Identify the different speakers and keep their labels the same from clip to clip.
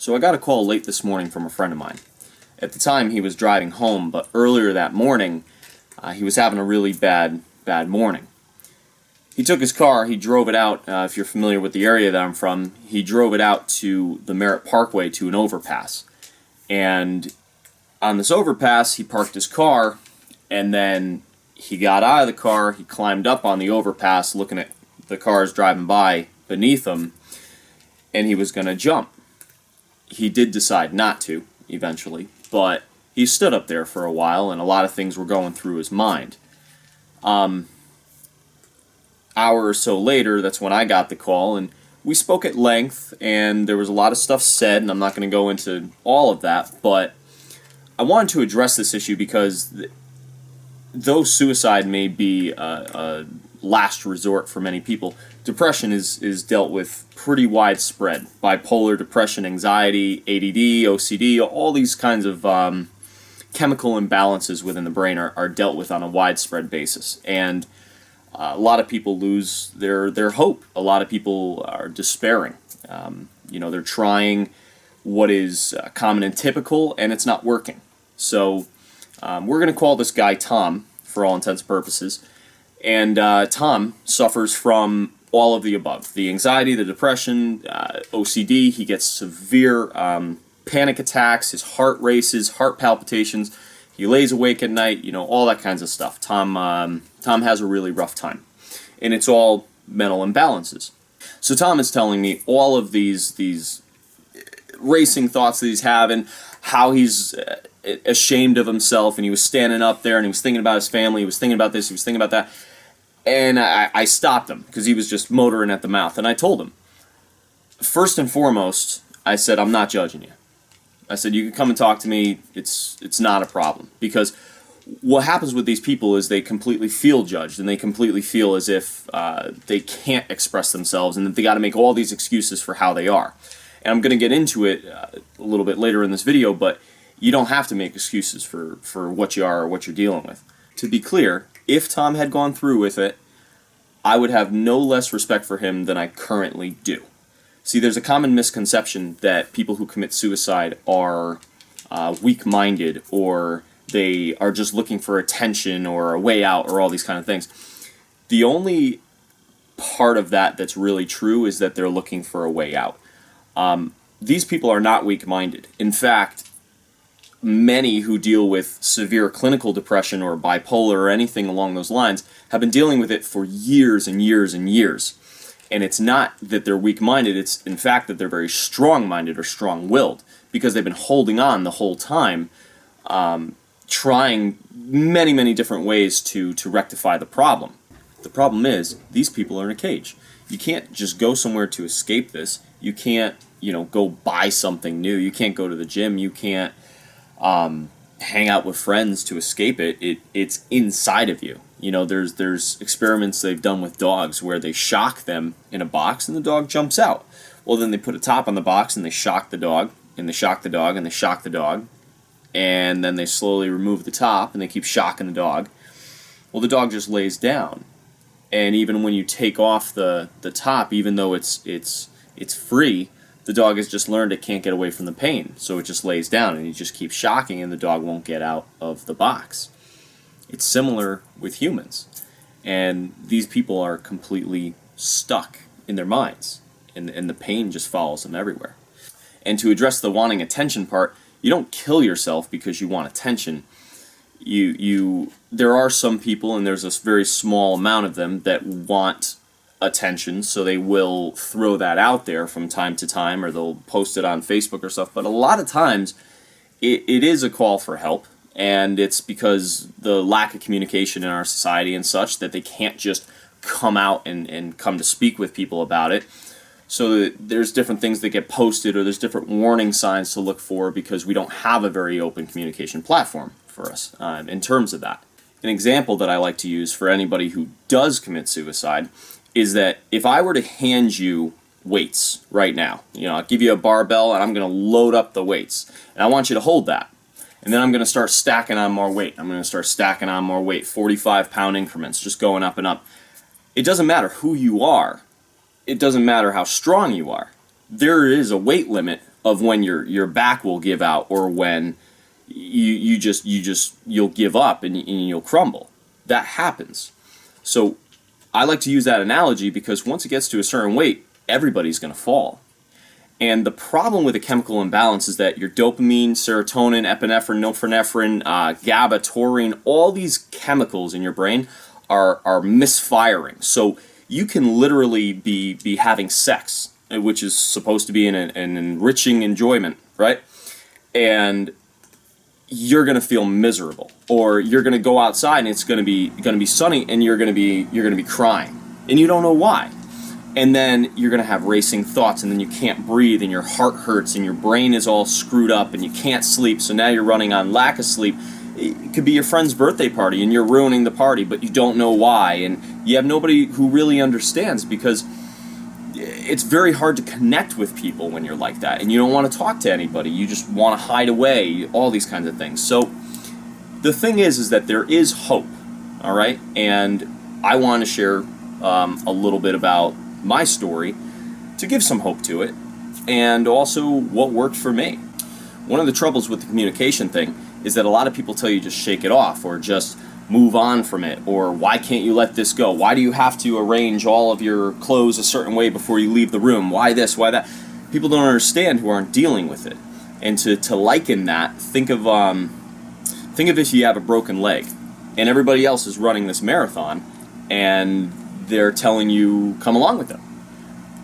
Speaker 1: So I got a call late this morning from a friend of mine. At the time, he was driving home, but earlier that morning, he was having a really bad morning. He took his car, he drove it out, if you're familiar with the area that I'm from, he drove it out to the Merritt Parkway to an overpass. And on this overpass, he parked his car, and then he got out of the car, he climbed up on the overpass, looking at the cars driving by beneath him, and he was going to jump. He did decide not to, eventually, but he stood up there for a while, and a lot of things were going through his mind. Hour or so later, that's when I got the call, and we spoke at length, and there was a lot of stuff said, and I'm not going to go into all of that, but I wanted to address this issue because though suicide may be a last resort for many people, depression is dealt with pretty widespread. Bipolar depression, anxiety, ADD, OCD, all these kinds of chemical imbalances within the brain are dealt with on a widespread basis. And a lot of people lose their hope. A lot of people are despairing. They're trying what is common and typical, and it's not working. So we're going to call this guy Tom, for all intents and purposes. And Tom suffers from all of the above. The anxiety, the depression, OCD. He gets severe panic attacks. His heart races, heart palpitations. He lays awake at night, all that kinds of stuff. Tom has a really rough time. And it's all mental imbalances. So Tom is telling me all of these racing thoughts that he's having, how he's ashamed of himself, and he was standing up there and he was thinking about his family, he was thinking about this, he was thinking about that. And I stopped him because he was just motoring at the mouth. And I told him, first and foremost, I said, I'm not judging you. I said, you can come and talk to me. It's not a problem. Because what happens with these people is they completely feel judged, and they completely feel as if they can't express themselves, and that they got to make all these excuses for how they are. And I'm going to get into it a little bit later in this video, but you don't have to make excuses for what you are or what you're dealing with. To be clear, if Tom had gone through with it, I would have no less respect for him than I currently do. See, there's a common misconception that people who commit suicide are weak-minded, or they are just looking for attention or a way out or all these kind of things. The only part of that that's really true is that they're looking for a way out. These people are not weak-minded. In fact, many who deal with severe clinical depression or bipolar or anything along those lines have been dealing with it for years and years and years. And it's not that they're weak-minded, it's in fact that they're very strong-minded or strong-willed, because they've been holding on the whole time, trying many, many different ways to rectify the problem. The problem is, these people are in a cage. You can't just go somewhere to escape this. You can't, go buy something new. You can't go to the gym. You can't hang out with friends to escape it. It's inside of you. There's experiments they've done with dogs where they shock them in a box and the dog jumps out. Well, then they put a top on the box and they shock the dog, and they shock the dog, and they shock the dog, and then they slowly remove the top and they keep shocking the dog. Well, the dog just lays down. And even when you take off the top, even though it's free, the dog has just learned it can't get away from the pain, so it just lays down, and you just keep shocking, and the dog won't get out of the box. It's similar with humans, and these people are completely stuck in their minds, and the pain just follows them everywhere. And to address the wanting attention part, you don't kill yourself because you want attention. There are some people, and there's a very small amount of them, that want attention, so they will throw that out there from time to time, or they'll post it on Facebook or stuff. But a lot of times it is a call for help, and it's because the lack of communication in our society and such, that they can't just come out and come to speak with people about it. So there's different things that get posted, or there's different warning signs to look for, because we don't have a very open communication platform for us in terms of that. An example that I like to use for anybody who does commit suicide is that if I were to hand you weights right now, I'll give you a barbell and I'm going to load up the weights, and I want you to hold that. And then I'm going to start stacking on more weight. I'm going to start stacking on more weight, 45-pound increments, just going up and up. It doesn't matter who you are. It doesn't matter how strong you are. There is a weight limit of when your back will give out, or when you'll give up and you'll crumble. That happens. So I like to use that analogy because once it gets to a certain weight, everybody's going to fall. And the problem with a chemical imbalance is that your dopamine, serotonin, epinephrine, norepinephrine, GABA, taurine, all these chemicals in your brain are misfiring. So you can literally be having sex, which is supposed to be an enriching enjoyment, right? And you're going to feel miserable, or you're going to go outside and it's going to be sunny and you're going to be crying and you don't know why. And then you're going to have racing thoughts, and then you can't breathe, and your heart hurts, and your brain is all screwed up, and you can't sleep, so now you're running on lack of sleep. It could be your friend's birthday party, and you're ruining the party, but you don't know why, and you have nobody who really understands, because it's very hard to connect with people when you're like that, and you don't want to talk to anybody. You just want to hide away, all these kinds of things. So the thing is that there is hope, all right? And I want to share a little bit about my story to give some hope to it, and also what worked for me. One of the troubles with the communication thing is that a lot of people tell you just shake it off, or just move on from it, or why can't you let this go? Why do you have to arrange all of your clothes a certain way before you leave the room? Why this, why that? People don't understand who aren't dealing with it. And to liken that, think of if you have a broken leg and everybody else is running this marathon and they're telling you come along with them.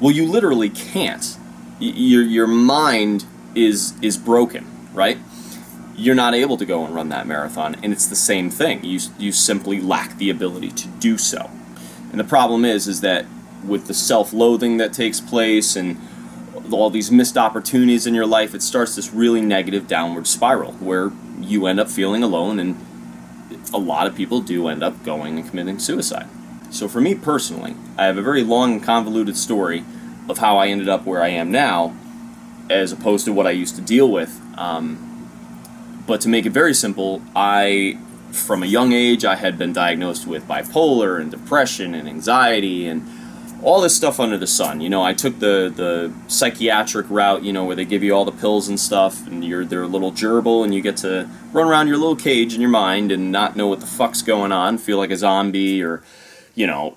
Speaker 1: Well, you literally can't. Your mind is broken, right? You're not able to go and run that marathon, and it's the same thing. You simply lack the ability to do so. And the problem is that with the self-loathing that takes place and all these missed opportunities in your life, it starts this really negative downward spiral where you end up feeling alone, and a lot of people do end up going and committing suicide. So for me personally, I have a very long and convoluted story of how I ended up where I am now, as opposed to what I used to deal with. But to make it very simple, from a young age, I had been diagnosed with bipolar and depression and anxiety and all this stuff under the sun. You know, I took the psychiatric route, you know, where they give you all the pills and stuff, and they're a little gerbil, and you get to run around your little cage in your mind and not know what the fuck's going on, feel like a zombie, or you know,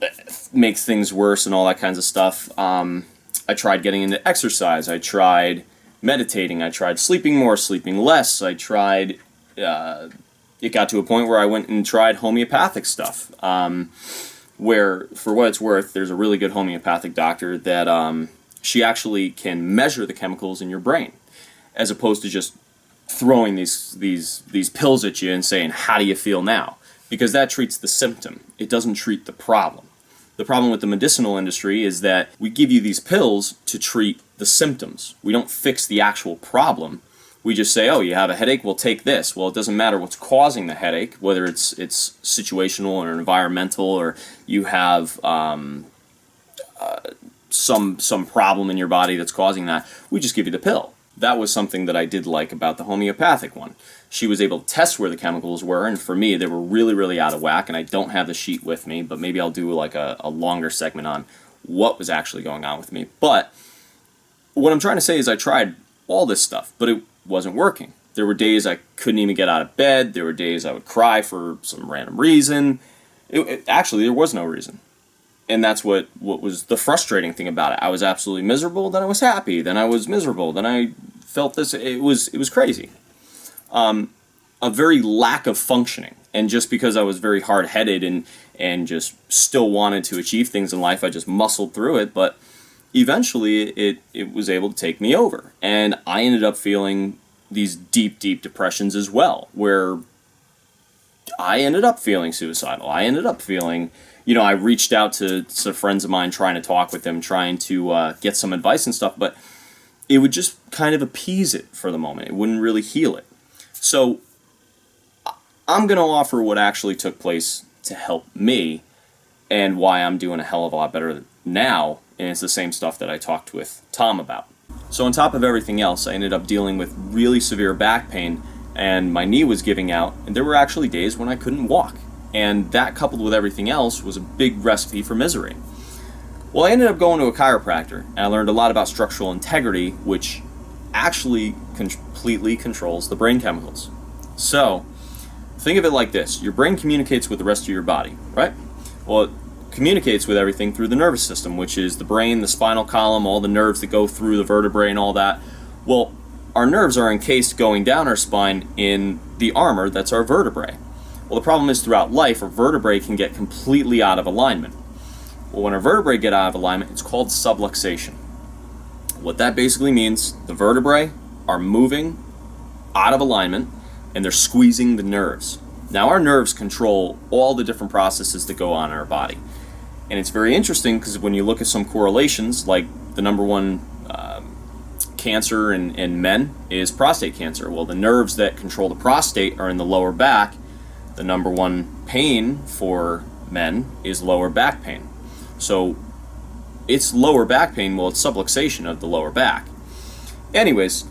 Speaker 1: makes things worse and all that kinds of stuff. I tried getting into exercise. I tried meditating. I tried sleeping more, sleeping less. I tried, it got to a point where I went and tried homeopathic stuff, where, for what it's worth, there's a really good homeopathic doctor that she actually can measure the chemicals in your brain, as opposed to just throwing these pills at you and saying, how do you feel now? Because that treats the symptom. It doesn't treat the problem. The problem with the medicinal industry is that we give you these pills to treat the symptoms. We don't fix the actual problem. We just say, oh, you have a headache, well, take this. Well, it doesn't matter what's causing the headache, whether it's situational or environmental, or you have some problem in your body that's causing that. We just give you the pill. That was something that I did like about the homeopathic one. She was able to test where the chemicals were, and for me, they were really, really out of whack, and I don't have the sheet with me, but maybe I'll do like a longer segment on what was actually going on with me. But what I'm trying to say is I tried all this stuff, but it wasn't working. There were days I couldn't even get out of bed. There were days I would cry for some random reason. Actually, there was no reason. And that's what was the frustrating thing about it. I was absolutely miserable, then I was happy, then I was miserable, then I felt this. It was crazy. A very lack of functioning. And just because I was very hard-headed and just still wanted to achieve things in life, I just muscled through it. But eventually, it was able to take me over. And I ended up feeling these deep, deep depressions as well, where I ended up feeling suicidal. I ended up feeling, you know, I reached out to some friends of mine trying to talk with them, trying to get some advice and stuff, but it would just kind of appease it for the moment. It wouldn't really heal it. So I'm going to offer what actually took place to help me and why I'm doing a hell of a lot better now, and it's the same stuff that I talked with Tom about. So on top of everything else, I ended up dealing with really severe back pain, and my knee was giving out, and there were actually days when I couldn't walk. And that, coupled with everything else, was a big recipe for misery. Well, I ended up going to a chiropractor, and I learned a lot about structural integrity, which actually completely controls the brain chemicals. So, think of it like this. Your brain communicates with the rest of your body, right? Well, it communicates with everything through the nervous system, which is the brain, the spinal column, all the nerves that go through the vertebrae and all that. Well, our nerves are encased going down our spine in the armor that's our vertebrae. Well, the problem is throughout life, our vertebrae can get completely out of alignment. Well, when our vertebrae get out of alignment, it's called subluxation. What that basically means, the vertebrae are moving out of alignment and they're squeezing the nerves. Now, our nerves control all the different processes that go on in our body. And it's very interesting because when you look at some correlations, like the number one cancer in men is prostate cancer. Well, the nerves that control the prostate are in the lower back. The number one pain for men is lower back pain. So it's lower back pain, well, it's subluxation of the lower back. Anyways,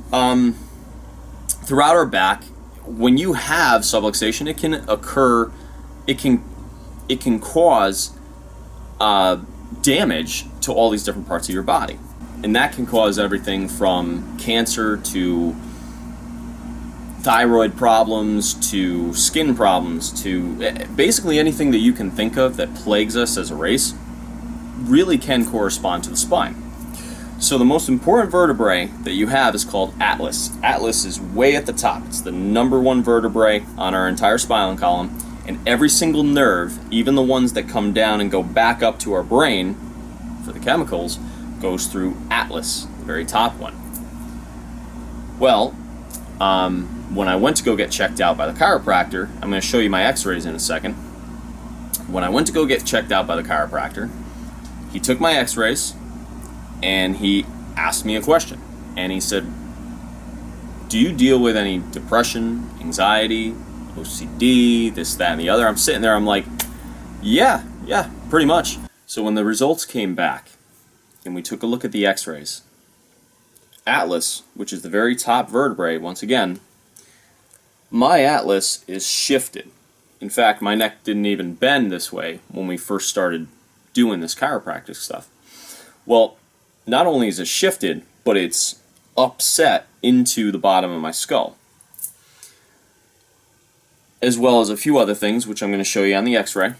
Speaker 1: throughout our back, when you have subluxation, it can occur, it can cause damage to all these different parts of your body. And that can cause everything from cancer to thyroid problems to skin problems to basically anything that you can think of that plagues us as a race really can correspond to the spine. So the most important vertebrae that you have is called atlas. Atlas is way at the top. It's the number one vertebrae on our entire spinal column, and every single nerve, even the ones that come down and go back up to our brain for the chemicals, goes through atlas, the very top one. Well, when I went to go get checked out by the chiropractor, I'm going to show you my x-rays in a second. When I went to go get checked out by the chiropractor, he took my x-rays and he asked me a question. And he said, do you deal with any depression, anxiety, OCD, this, that, and the other? I'm sitting there, I'm like, yeah, pretty much. So when the results came back and we took a look at the x-rays, atlas, which is the very top vertebrae, once again, my atlas is shifted. In fact, my neck didn't even bend this way when we first started doing this chiropractic stuff. Well, not only is it shifted, but it's upset into the bottom of my skull, as well as a few other things, which I'm going to show you on the x-ray.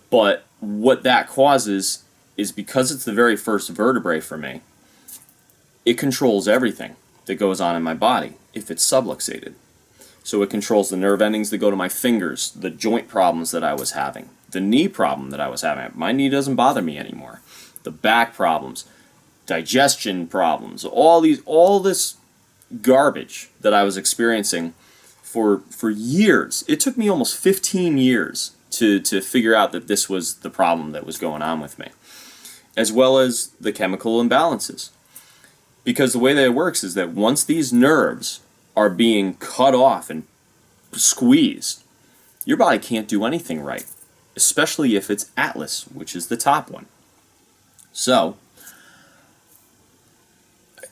Speaker 1: But what that causes is, because it's the very first vertebrae for me, it controls everything that goes on in my body if it's subluxated. So it controls the nerve endings that go to my fingers, the joint problems that I was having, the knee problem that I was having. My knee doesn't bother me anymore. The back problems, digestion problems, all this garbage that I was experiencing for years. It took me almost 15 years to figure out that this was the problem that was going on with me, as well as the chemical imbalances. Because the way that it works is that once these nerves are being cut off and squeezed, your body can't do anything right, especially if it's atlas, which is the top one. So,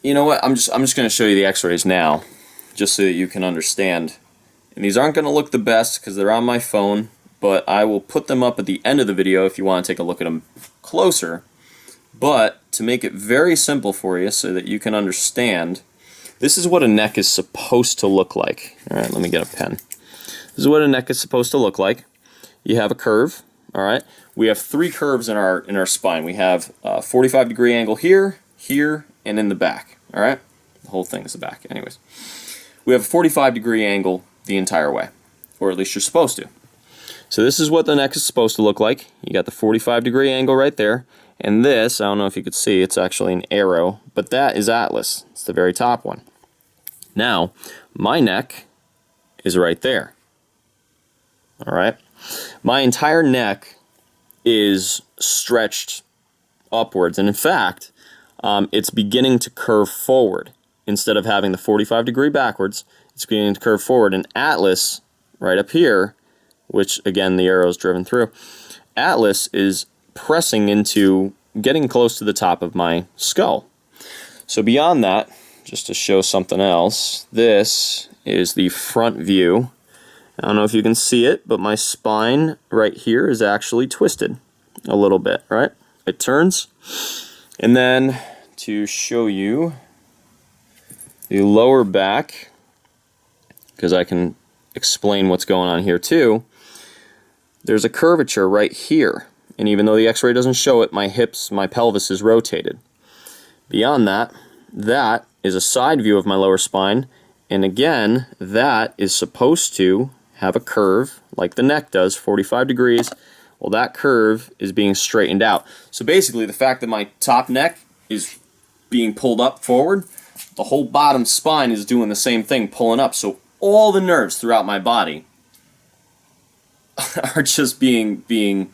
Speaker 1: you know what? I'm just going to show you the x-rays now, just so that you can understand. And these aren't going to look the best because they're on my phone, but I will put them up at the end of the video if you want to take a look at them closer. But to make it very simple for you so that you can understand, this is what a neck is supposed to look like. All right, let me get a pen. This is what a neck is supposed to look like. You have a curve, all right? We have three curves in our spine. We have a 45-degree angle here, here, and in the back, all right? The whole thing is the back. Anyways, we have a 45-degree angle the entire way, or at least you're supposed to. So this is what the neck is supposed to look like. You got the 45-degree angle right there. And this, I don't know if you could see, it's actually an arrow, but that is atlas. It's the very top one. Now, my neck is right there. All right? My entire neck is stretched upwards, and in fact, it's beginning to curve forward. Instead of having the 45-degree backwards, it's beginning to curve forward. And atlas, right up here, which again the arrow is driven through, atlas is pressing into getting close to the top of my skull. So beyond that, just to show something else, this is the front view. I don't know if you can see it, but my spine right here is actually twisted a little bit, right? It turns. And then to show you the lower back, because I can explain what's going on here too, there's a curvature right here. And even though the x-ray doesn't show it, my hips, my pelvis is rotated. Beyond that, that is a side view of my lower spine. And again, that is supposed to have a curve like the neck does, 45 degrees. Well, that curve is being straightened out. So basically, the fact that my top neck is being pulled up forward, the whole bottom spine is doing the same thing, pulling up. So all the nerves throughout my body are just being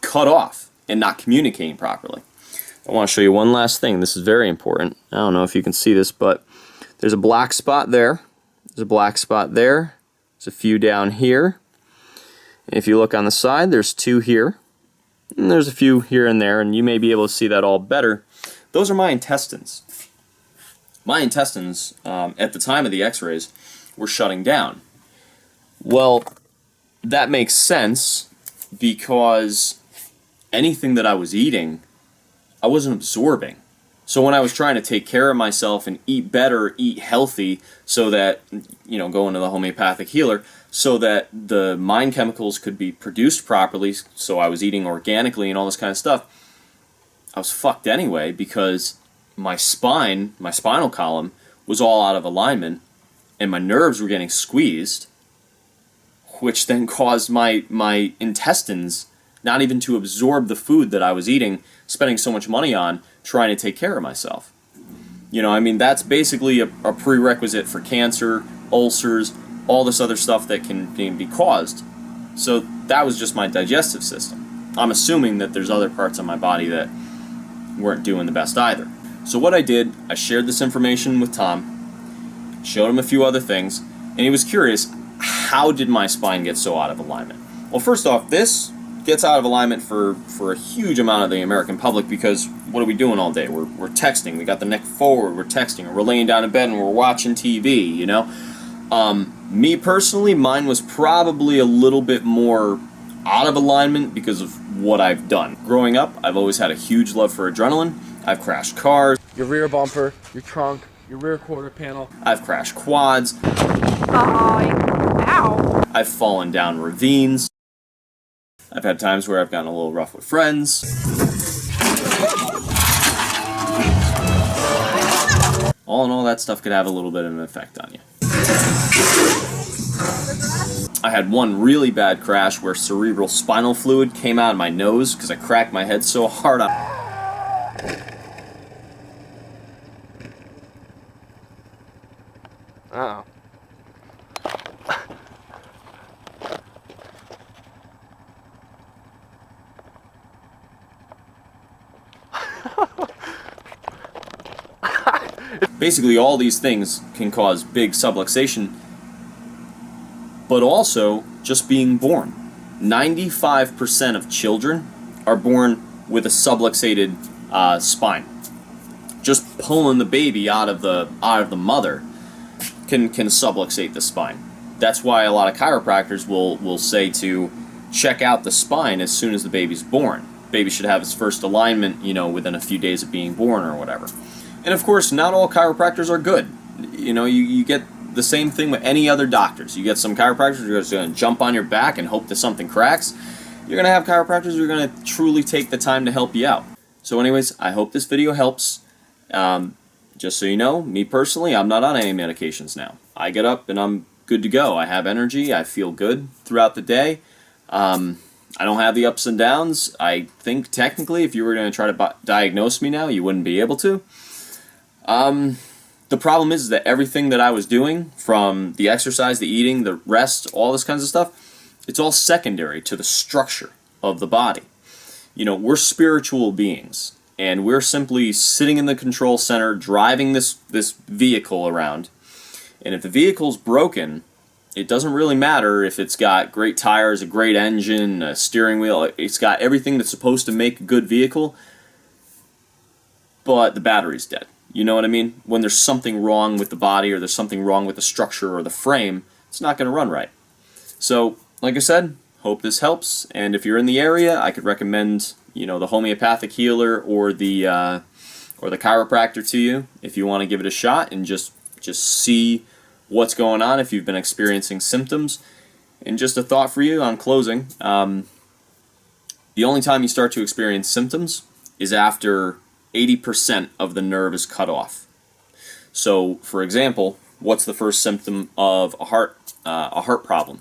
Speaker 1: cut off and not communicating properly. I want to show you one last thing. This is very important. I don't know if you can see this, but there's a black spot there. There's a black spot there. There's a few down here. And if you look on the side, there's two here. And there's a few here and there, and you may be able to see that all better. Those are my intestines. My intestines, at the time of the x-rays, were shutting down. Well, that makes sense because anything that I was eating, I wasn't absorbing. So when I was trying to take care of myself and eat better, eat healthy, so that, you know, go into the homeopathic healer, so that the mind chemicals could be produced properly, so I was eating organically and all this kind of stuff, I was fucked anyway because my spine, my spinal column, was all out of alignment and my nerves were getting squeezed, which then caused my intestines not even to absorb the food that I was eating, spending so much money on trying to take care of myself. You know, I mean, that's basically a prerequisite for cancer, ulcers, all this other stuff that can be caused. So that was just my digestive system. I'm assuming that there's other parts of my body that weren't doing the best either. So what I did, I shared this information with Tom, showed him a few other things, and he was curious, how did my spine get so out of alignment? Well, first off, this gets out of alignment for a huge amount of the American public because what are we doing all day? We're texting, we got the neck forward, we're texting, or we're laying down in bed and we're watching TV, you know? Me personally, mine was probably a little bit more out of alignment because of what I've done. Growing up, I've always had a huge love for adrenaline. I've crashed cars.
Speaker 2: Your rear bumper, your trunk, your rear quarter panel.
Speaker 1: I've crashed quads.
Speaker 3: Ow.
Speaker 1: I've fallen down ravines. I've had times where I've gotten a little rough with friends. All in all, that stuff could have a little bit of an effect on you. I had one really bad crash where cerebral spinal fluid came out of my nose because I cracked my head so hard on...
Speaker 2: Uh-oh.
Speaker 1: Basically, all these things can cause big subluxation, but also just being born. 95% of children are born with a subluxated spine. Just pulling the baby out of the mother can subluxate the spine. That's why a lot of chiropractors will say to check out the spine as soon as the baby's born. Baby should have its first alignment, you know, within a few days of being born or whatever. And of course, not all chiropractors are good. You know, you get the same thing with any other doctors. You get some chiropractors who are just going to jump on your back and hope that something cracks. You're going to have chiropractors who are going to truly take the time to help you out. So anyways, I hope this video helps. Just so you know, me personally, I'm not on any medications now. I get up and I'm good to go. I have energy. I feel good throughout the day. I don't have the ups and downs. I think technically if you were going to try to diagnose me now, you wouldn't be able to. The problem is that everything that I was doing, from the exercise, the eating, the rest, all this kinds of stuff, it's all secondary to the structure of the body. You know, we're spiritual beings, and we're simply sitting in the control center, driving this vehicle around. And if the vehicle's broken, it doesn't really matter if it's got great tires, a great engine, a steering wheel. It's got everything that's supposed to make a good vehicle, but the battery's dead. You know what I mean? When there's something wrong with the body or there's something wrong with the structure or the frame, it's not going to run right. So, like I said, hope this helps. And if you're in the area, I could recommend, you know, the homeopathic healer or the chiropractor to you if you want to give it a shot and just Just see what's going on if you've been experiencing symptoms. And just a thought for you on closing, the only time you start to experience symptoms is after 80% of the nerve is cut off. So, for example, what's the first symptom of a heart problem?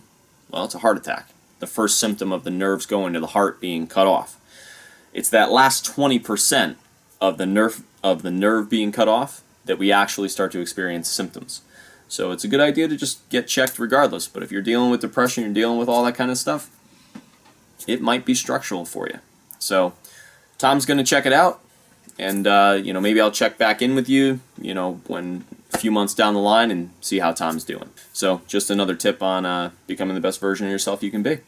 Speaker 1: Well, it's a heart attack. The first symptom of the nerves going to the heart being cut off. It's that last 20% of the nerve being cut off that we actually start to experience symptoms. So it's a good idea to just get checked regardless. But if you're dealing with depression, you're dealing with all that kind of stuff, it might be structural for you. So Tom's going to check it out, and maybe I'll check back in with you, when a few months down the line and see how Tom's doing. So just another tip on becoming the best version of yourself you can be.